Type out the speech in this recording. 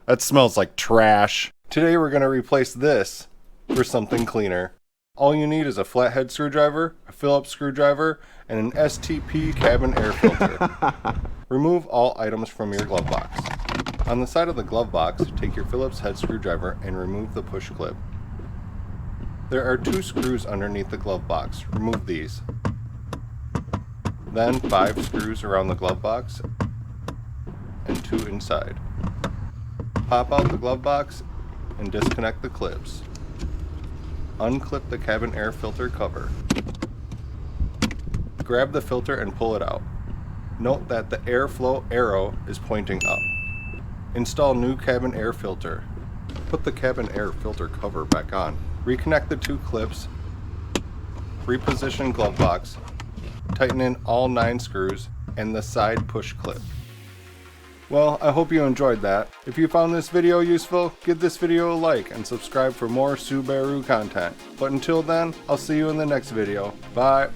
That smells like trash. Today we're going to replace this for something cleaner. All you need is a flathead screwdriver, a Phillips screwdriver, and an STP cabin air filter. Remove all items from your glove box. On the side of the glove box, take your Phillips head screwdriver and remove the push clip. There are 2 screws underneath the glove box. Remove these. Then 5 screws around the glove box and 2 inside. Pop out the glove box and disconnect the clips. Unclip the cabin air filter cover. Grab the filter and pull it out. Note that the airflow arrow is pointing up. Install new cabin air filter. Put the cabin air filter cover back on. Reconnect the 2 clips. Reposition glove box. Tighten in all 9 screws and the side push clip. Well, I hope you enjoyed that. If you found this video useful, give this video a like and subscribe for more Subaru content. But until then, I'll see you in the next video. Bye!